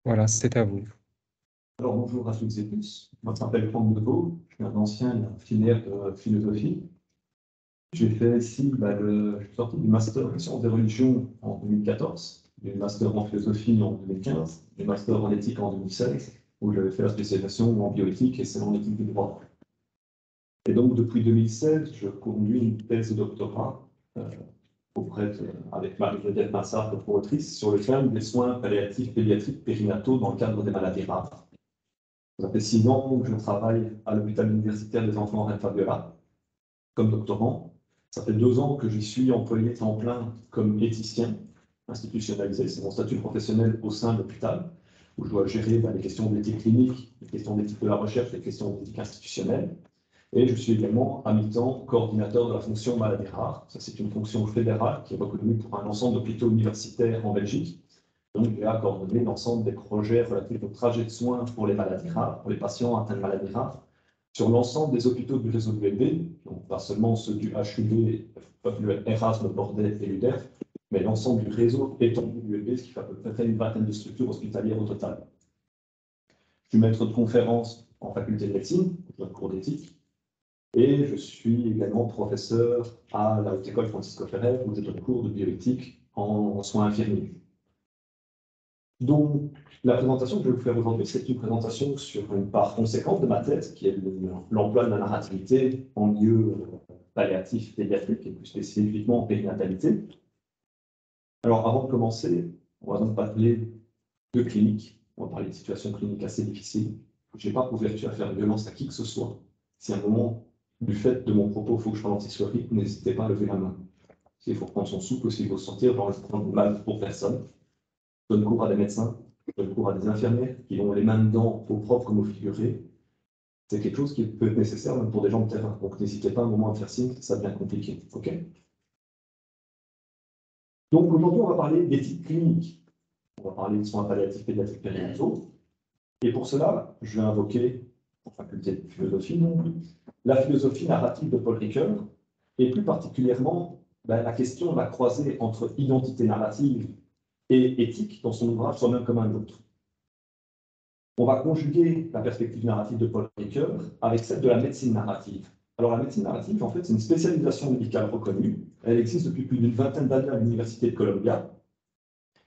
Voilà, c'est à vous. Alors bonjour à toutes et tous, moi je m'appelle Franck Deveau, je suis un ancien filière de philosophie. J'ai fait ici, je suis sorti du master en sciences des religions en 2014, du master en philosophie en 2015, du master en éthique en 2016, où j'avais fait la spécialisation en bioéthique et c'est en éthique du droit. Et donc depuis 2016, je conduis une thèse de doctorat euh, avec Marie-Claudette Massard, co-autrice, sur le thème des soins palliatifs pédiatriques périnataux dans le cadre des maladies rares. Ça fait 6 ans que je travaille à l'hôpital universitaire des enfants Reine Fabiola comme doctorant. Ça fait 2 ans que j'y suis employé temps plein comme éthicien institutionnalisé. C'est mon statut professionnel au sein de l'hôpital, où je dois gérer les questions d'éthique clinique, les questions d'éthique de la recherche, les questions d'éthique institutionnelle. Et je suis également à mi-temps coordinateur de la fonction maladies rares. Ça, c'est une fonction fédérale qui est reconnue pour un ensemble d'hôpitaux universitaires en Belgique. Donc, il a coordonné l'ensemble des projets relatifs au trajet de soins pour les maladies rares, pour les patients atteints de maladies rares, sur l'ensemble des hôpitaux du réseau de l'ULB, donc pas seulement ceux du HUB, le Erasme, Bordet et l'UDEF, mais l'ensemble du réseau étendu de l'ULB, ce qui fait à peu près une vingtaine de structures hospitalières au total. Je suis maître de conférence en faculté de médecine, dans le cours d'éthique, et je suis également professeur à la Haute École Francisco Ferrer, où je donne cours de bioéthique en soins infirmiers. Donc, la présentation que je vais vous faire aujourd'hui, c'est une présentation sur une part conséquente de ma thèse, qui est l'emploi de la narrativité en milieu palliatif pédiatrique, et plus spécifiquement en périnatalité. Alors, avant de commencer, on va donc parler de clinique. On va parler de situations cliniques assez difficiles. Je n'ai pas pour vertu à faire violence à qui que ce soit. Si à un moment, du fait de mon propos, il faut que je ralentis le rythme, n'hésitez pas à lever la main. S'il faut prendre son souffle, s'il faut sortir, dans le prendre mal pour personne. Je donne cours à des médecins, je donne cours à des infirmières qui ont les mains dedans, au propre comme au figuré. C'est quelque chose qui peut être nécessaire même pour des gens de terrain. Donc n'hésitez pas un moment à faire signe, ça devient compliqué. Okay. Donc aujourd'hui, on va parler d'éthique clinique. On va parler de soins palliatifs pédiatriques périnataux. Et pour cela, je vais invoquer, en faculté de philosophie, donc, la philosophie narrative de Paul Ricoeur, et plus particulièrement la question de la croisée entre identité narrative et éthique dans son ouvrage Soi-même comme un autre. On va conjuguer la perspective narrative de Paul Ricoeur avec celle de la médecine narrative. Alors la médecine narrative, en fait, c'est une spécialisation médicale reconnue. Elle existe depuis plus d'une vingtaine d'années à l'Université de Columbia.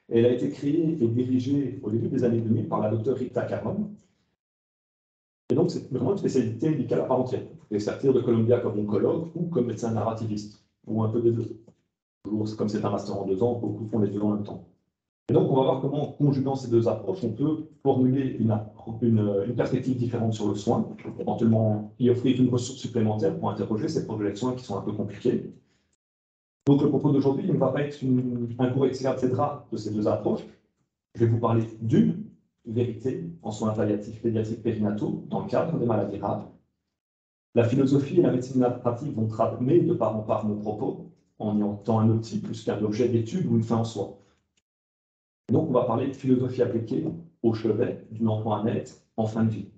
Elle a été créée et dirigée au début des années 2000 par la docteure Rita Cameron. Et donc, c'est vraiment une spécialité médicale à part entière. Vous pouvez sortir de Columbia comme oncologue ou comme médecin narrativiste, ou un peu des deux. Toujours, comme c'est un master en 2 ans, beaucoup font les deux en même temps. Et donc, on va voir comment, en conjuguant ces deux approches, on peut formuler une perspective différente sur le soin, éventuellement y offrir une ressource supplémentaire pour interroger ces projets de soins qui sont un peu compliqués. Donc, le propos d'aujourd'hui ne va pas être un cours etc. de ces deux approches. Je vais vous parler d'une vérité en soins palliatifs pédiatriques périnataux dans le cadre des maladies rares. La philosophie et la médecine narrative vont tramer de part en part mon propos en y entendant un outil plus qu'un objet d'étude ou une fin en soi. Donc, on va parler de philosophie appliquée au chevet d'une enfant à naître en fin de vie.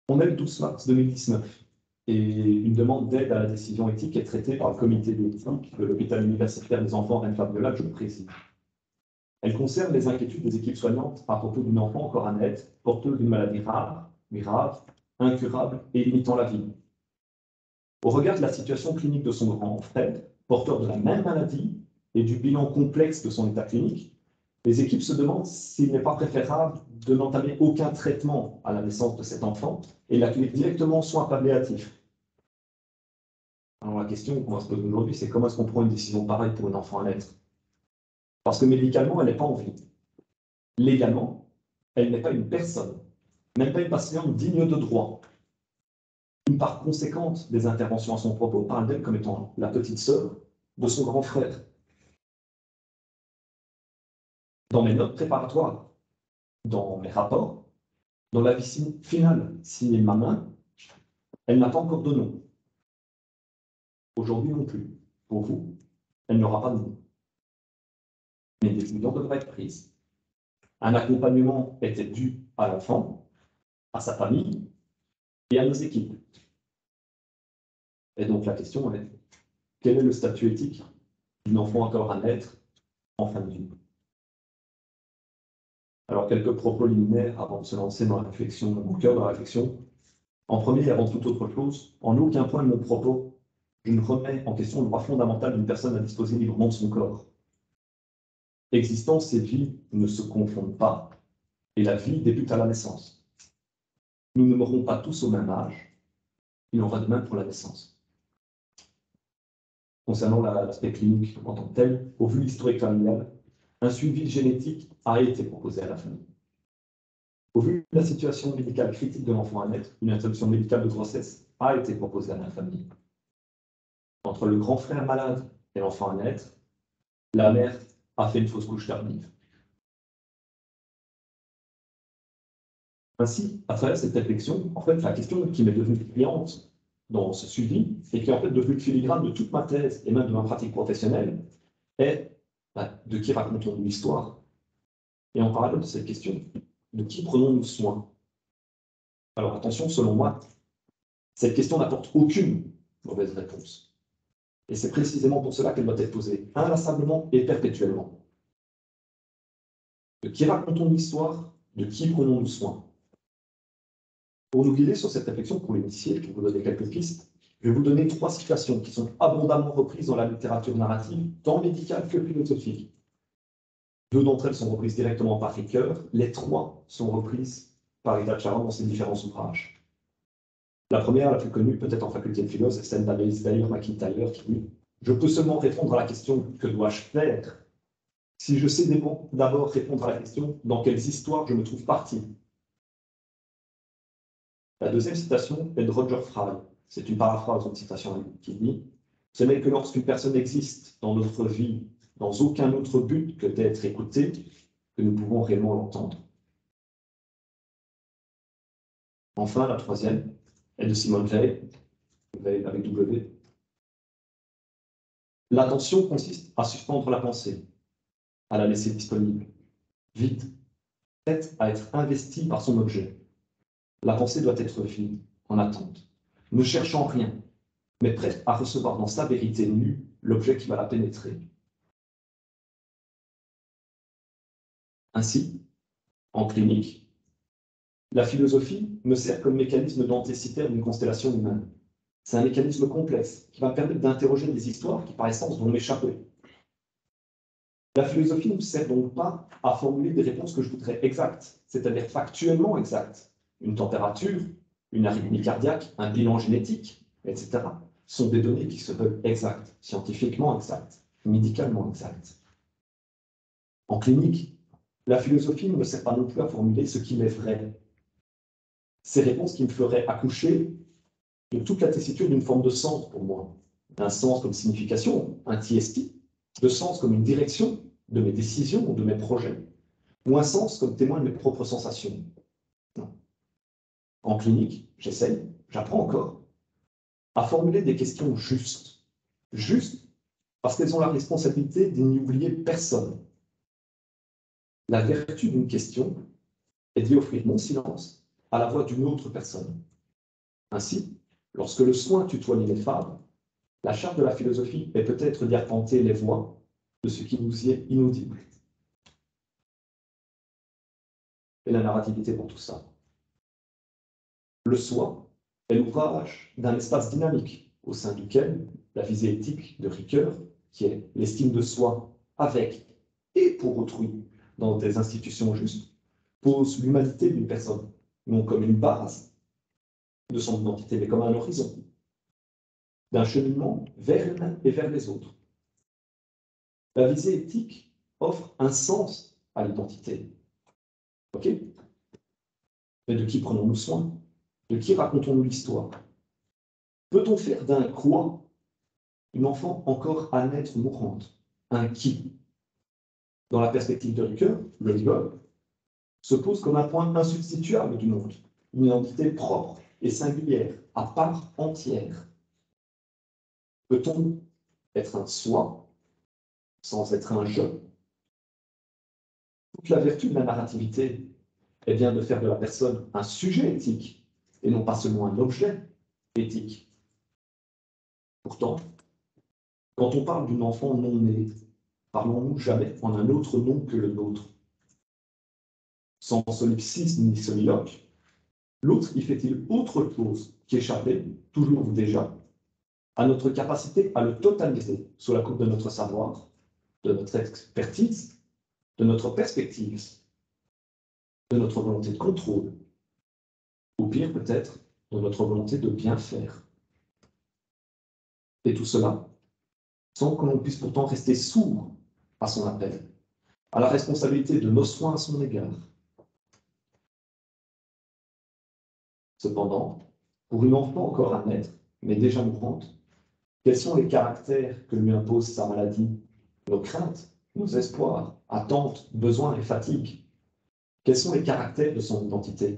On est le 12 mars 2019 et une demande d'aide à la décision éthique est traitée par le comité d'éthique de l'hôpital universitaire des enfants Reine Fabiola, que je préside. Elle concerne les inquiétudes des équipes soignantes à propos d'une enfant encore à naître, porteuse d'une maladie rare, grave, incurable et limitant la vie. Au regard de la situation clinique de son grand Fred, porteur de la même maladie et du bilan complexe de son état clinique, les équipes se demandent s'il n'est pas préférable de n'entamer aucun traitement à la naissance de cet enfant et l'accueillir directement en soins palliatifs. Alors la question qu'on va se poser aujourd'hui, c'est comment est-ce qu'on prend une décision pareille pour une enfant à naître? Parce que médicalement, elle n'est pas en vie. Légalement, elle n'est pas une personne, même pas une patiente digne de droit. Une part conséquente des interventions à son propos parle d'elle comme étant la petite sœur de son grand frère. Dans mes notes préparatoires, dans mes rapports, dans la vie finale signée de ma main, elle n'a pas encore de nom. Aujourd'hui non plus. Pour vous, elle n'aura pas de nom. Mais des décisions devraient être prises. Un accompagnement était dû à l'enfant, à sa famille et à nos équipes. Et donc la question est, quel est le statut éthique d'une enfant encore à naître en fin de vie? Alors, quelques propos liminaires avant de se lancer dans la réflexion, dans mon cœur de la réflexion. En premier, et avant toute autre chose, en aucun point de mon propos, je ne remets en question le droit fondamental d'une personne à disposer librement de son corps. Existence et vie ne se confondent pas, et la vie débute à la naissance. Nous ne mourrons pas tous au même âge, il en va de même pour la naissance. Concernant l'aspect clinique en tant que tel, au vu historique familial, un suivi génétique a été proposé à la famille. Au vu de la situation médicale critique de l'enfant à naître, une interruption médicale de grossesse a été proposée à la famille. Entre le grand frère malade et l'enfant à naître, la mère a fait une fausse couche tardive. Ainsi, à travers cette réflexion, en fait, la question qui m'est devenue cliente dans ce suivi, et qui est en fait devenue filigrane de toute ma thèse et même de ma pratique professionnelle, est de qui racontons-nous l'histoire? Et en parallèle de cette question, de qui prenons-nous soin? Alors attention, selon moi, cette question n'apporte aucune mauvaise réponse. Et c'est précisément pour cela qu'elle doit être posée inlassablement et perpétuellement. De qui racontons-nous l'histoire? De qui prenons-nous soin? Pour nous guider sur cette réflexion, pour l'initier, pour vous donner quelques pistes, je vais vous donner 3 situations qui sont abondamment reprises dans la littérature narrative, tant médicale que philosophique. 2 d'entre elles sont reprises directement par Ricoeur, les 3 sont reprises par Ida Charon dans ses différents ouvrages. La première, la plus connue, peut-être en faculté de philo, c'est celle d'Alice McIntyre qui dit « Je peux seulement répondre à la question « Que dois-je faire ?» si je sais d'abord répondre à la question « Dans quelles histoires je me trouve partie ?» La deuxième citation est de Roger Fry. C'est une paraphrase d'une citation qui dit « Ce n'est que lorsqu'une personne existe dans notre vie, dans aucun autre but que d'être écoutée, que nous pouvons réellement l'entendre. » Enfin, la troisième est de Simone Weil, avec W. L'attention consiste à suspendre la pensée, à la laisser disponible, vide, prête à être investie par son objet. La pensée doit être vide, en attente, ne cherchant rien, mais prête à recevoir dans sa vérité nue l'objet qui va la pénétrer. Ainsi, en clinique, la philosophie me sert comme mécanisme dentécitaire d'une constellation humaine. C'est un mécanisme complexe qui va me permettre d'interroger des histoires qui, par essence, vont m'échapper. La philosophie ne me sert donc pas à formuler des réponses que je voudrais exactes, c'est-à-dire factuellement exactes. Une température, une arythmie cardiaque, un bilan génétique, etc. sont des données qui se veulent exactes, scientifiquement exactes, médicalement exactes. En clinique, la philosophie ne me sert pas non plus à formuler ce qui m'est vrai. Ces réponses qui me feraient accoucher de toute la tessiture d'une forme de sens pour moi, d'un sens comme signification, un TST, de sens comme une direction de mes décisions ou de mes projets, ou un sens comme témoin de mes propres sensations. Non. En clinique, j'essaye, j'apprends encore, à formuler des questions justes. Justes parce qu'elles ont la responsabilité de n'y oublier personne. La vertu d'une question est d'y offrir mon silence à la voix d'une autre personne. Ainsi, lorsque le soin tutoie l'ineffable, la charte de la philosophie est peut-être d'y arpenter les voies de ce qui nous y est inaudible. Et la narrativité pour tout ça. Le soi est l'ouvrage d'un espace dynamique au sein duquel la visée éthique de Ricoeur, qui est l'estime de soi avec et pour autrui dans des institutions justes, pose l'humanité d'une personne, non comme une base de son identité, mais comme un horizon d'un cheminement vers l'un et vers les autres. La visée éthique offre un sens à l'identité. Ok? Mais de qui prenons-nous soin? De qui racontons-nous l'histoire? Peut-on faire d'un quoi une enfant encore à naître mourante? Un qui? Dans la perspective de Ricoeur, le rigole, se pose comme un point insubstituable du monde, une identité propre et singulière, à part entière. Peut-on être un soi sans être un je? Toute la vertu de la narrativité est bien de faire de la personne un sujet éthique et non pas seulement un objet éthique. Pourtant, quand on parle d'une enfant non née, parlons-nous jamais en un autre nom que le nôtre? sans solipsisme ni soliloque, l'autre y fait-il autre chose qu'échapper, toujours ou déjà, à notre capacité à le totaliser sous la coupe de notre savoir, de notre expertise, de notre perspective, de notre volonté de contrôle, ou pire peut-être, de notre volonté de bien faire. Et tout cela, sans que l'on puisse pourtant rester sourd à son appel, à la responsabilité de nos soins à son égard. Cependant, pour une enfant encore à naître, mais déjà mourante, quels sont les caractères que lui impose sa maladie, nos craintes, nos espoirs, attentes, besoins et fatigues? Quels sont les caractères de son identité?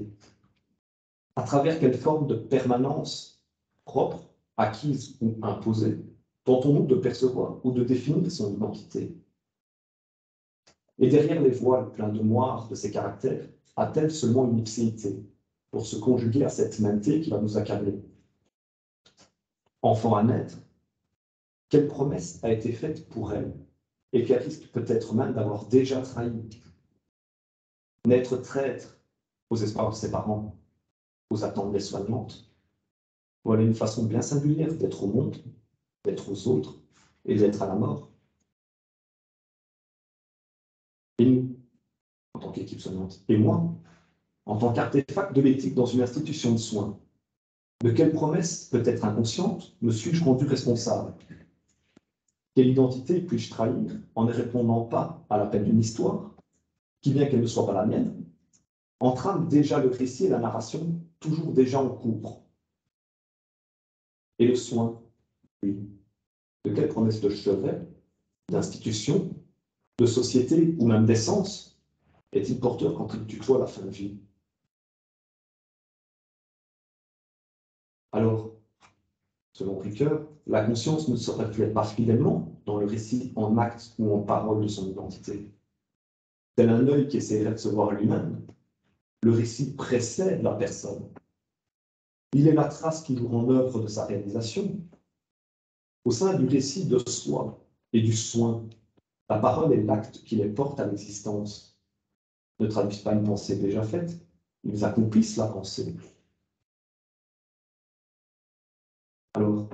À travers quelle forme de permanence propre, acquise ou imposée, tentons-nous de percevoir ou de définir son identité? Et derrière les voiles pleins de noir de ces caractères, a-t-elle seulement une ipséité pour se conjuguer à cette humanité qui va nous accabler? Enfant à naître, quelle promesse a été faite pour elle et qu'elle risque peut-être même d'avoir déjà trahi? Naître traître aux espoirs de ses parents, aux attentes des soignantes. Voilà une façon bien singulière d'être au monde, d'être aux autres et d'être à la mort. Et nous, en tant qu'équipe soignante, et moi, en tant qu'artefact de l'éthique dans une institution de soins, de quelle promesse, peut-être inconsciente, me suis-je rendu responsable? Quelle identité puis-je trahir en ne répondant pas à l'appel d'une histoire, qui, bien qu'elle ne soit pas la mienne, entrame déjà le récit et la narration, toujours déjà en cours? Et le soin, oui, de quelle promesse de chevet, d'institution, de société ou même d'essence est-il porteur quand il tutoie la fin de vie? Alors, selon Ricoeur, la conscience ne se reflète pas fidèlement dans le récit en actes ou en paroles de son identité. Tel un œil qui essaierait de se voir lui-même, le récit précède la personne. Il est la trace toujours en œuvre de sa réalisation. Au sein du récit de soi et du soin, la parole est l'acte qui les porte à l'existence. Ne traduisent pas une pensée déjà faite, ils accomplissent la pensée. Alors,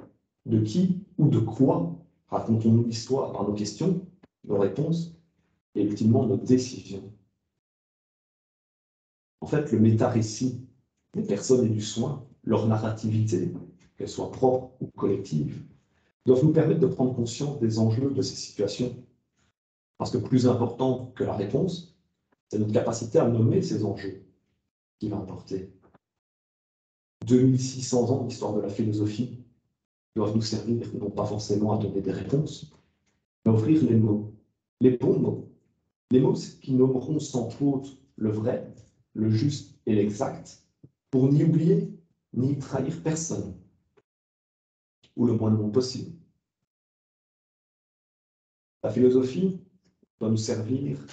de qui ou de quoi racontons-nous l'histoire par nos questions, nos réponses et ultimement nos décisions? En fait, le méta-récit des personnes et du soin, leur narrativité, qu'elle soit propre ou collective, doivent nous permettre de prendre conscience des enjeux de ces situations. Parce que plus important que la réponse, c'est notre capacité à nommer ces enjeux qui va importer. 2600 ans d'histoire de la philosophie doivent nous servir, non pas forcément à donner des réponses, mais à offrir les mots, les bons mots, les mots qui nommeront sans faute le vrai, le juste et l'exact, pour n'y oublier ni trahir personne, ou le moins de monde possible. La philosophie doit nous servir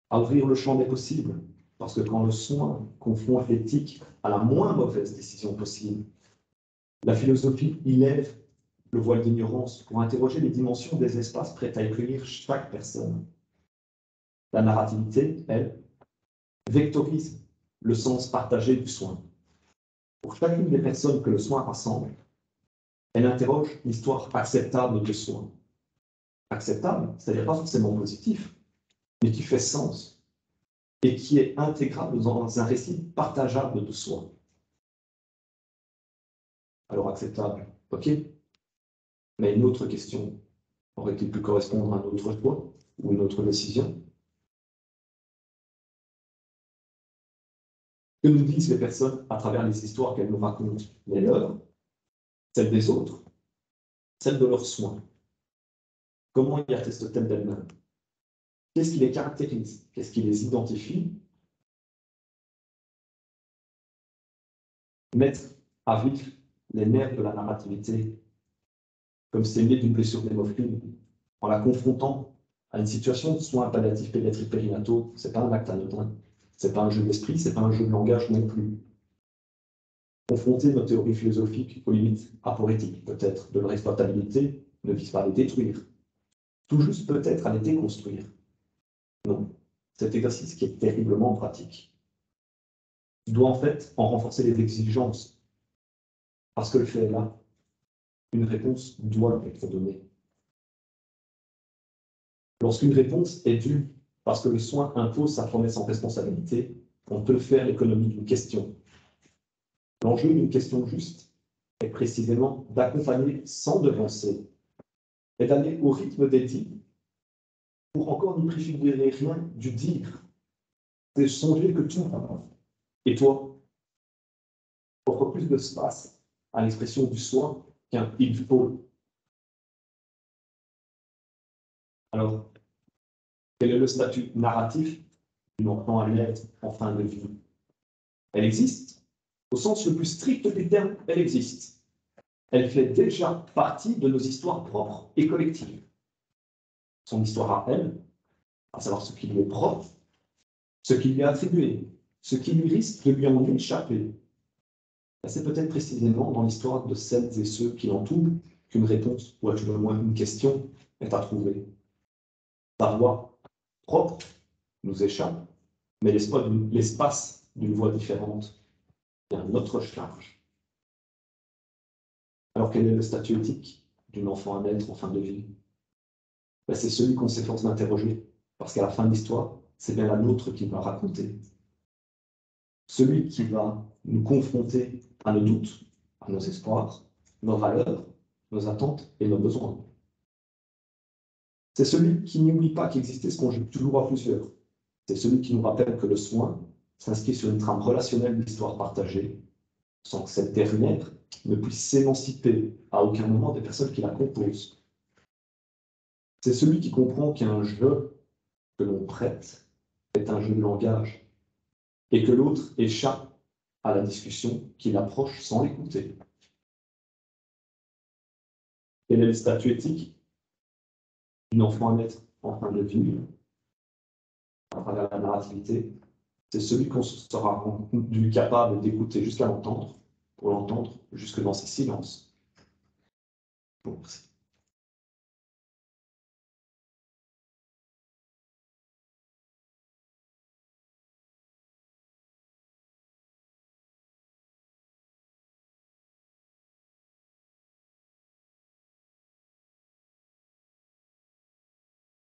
à ouvrir le champ des possibles, parce que quand le soin confronte l'éthique à la moins mauvaise décision possible, la philosophie y lève le voile d'ignorance pour interroger les dimensions des espaces prêts à accueillir chaque personne. La narrativité, elle, vectorise le sens partagé du soin. Pour chacune des personnes que le soin rassemble, elle interroge l'histoire acceptable de soin. Acceptable, c'est-à-dire pas forcément positif, mais qui fait sens et qui est intégrable dans un récit partageable de soi. Alors acceptable, ok, mais une autre question, aurait-il pu correspondre à un autre choix ou une autre décision? Que nous disent les personnes à travers les histoires qu'elles nous racontent? Les leurs, celles des autres, celles de leurs soins. Comment y attestent-elles d'elles-mêmes? Qu'est-ce qui les caractérise? Qu'est-ce qui les identifie? Mettre à vif les nerfs de la narrativité, comme c'est né d'une blessure d'hémophile, en la confrontant à une situation de soins palliatifs pédiatriques périnataux, ce n'est pas un acte anodin, ce n'est pas un jeu d'esprit, ce n'est pas un jeu de langage non plus. Confronter nos théories philosophiques aux limites aporétiques, peut-être, de leur exploitabilité, ne vise pas à les détruire, tout juste peut-être à les déconstruire. Non. cet exercice qui est terriblement pratique. Tu dois en fait en renforcer les exigences, parce que le fait est là, une réponse doit être donnée. Lorsqu'une réponse est due parce que le soin impose sa promesse en responsabilité, on peut faire l'économie d'une question. L'enjeu d'une question juste est précisément d'accompagner sans devancer et d'aller au rythme des dits pour encore n'y préfigurer rien du dire. C'est songer que tout, et toi, offre plus d'espace à l'expression du soi qu'un « il faut ». Alors, quel est le statut narratif d'une enfant à l'être en fin de vie? Elle existe. Au sens le plus strict du terme, elle existe. Elle fait déjà partie de nos histoires propres et collectives. Son histoire à elle, à savoir ce qui lui est propre, ce qui lui est attribué, ce qui lui risque de lui en échapper. C'est peut-être précisément dans l'histoire de celles et ceux qui l'entourent qu'une réponse, ou à tout le moins une question, est à trouver. Sa voix propre nous échappe, mais l'espace d'une voix différente est à notre charge. Alors quel est le statut éthique d'une enfant à naître en fin de vie? C'est celui qu'on s'efforce d'interroger, parce qu'à la fin de l'histoire, c'est bien la nôtre qui va raconter. Celui qui va nous confronter à nos doutes, à nos espoirs, nos valeurs, nos attentes et nos besoins. C'est celui qui n'oublie pas qu'exister se conjugue toujours à plusieurs. C'est celui qui nous rappelle que le soin s'inscrit sur une trame relationnelle d'histoire partagée, sans que cette dernière ne puisse s'émanciper à aucun moment des personnes qui la composent. C'est celui qui comprend qu'un jeu que l'on prête est un jeu de langage et que l'autre échappe à la discussion qui l'approche sans l'écouter. Quel est le statut éthique d'une enfant à naître en fin de vie à travers la narrativité? C'est celui qu'on sera rendu capable d'écouter jusqu'à l'entendre, pour l'entendre jusque dans ses silences. Bon, merci.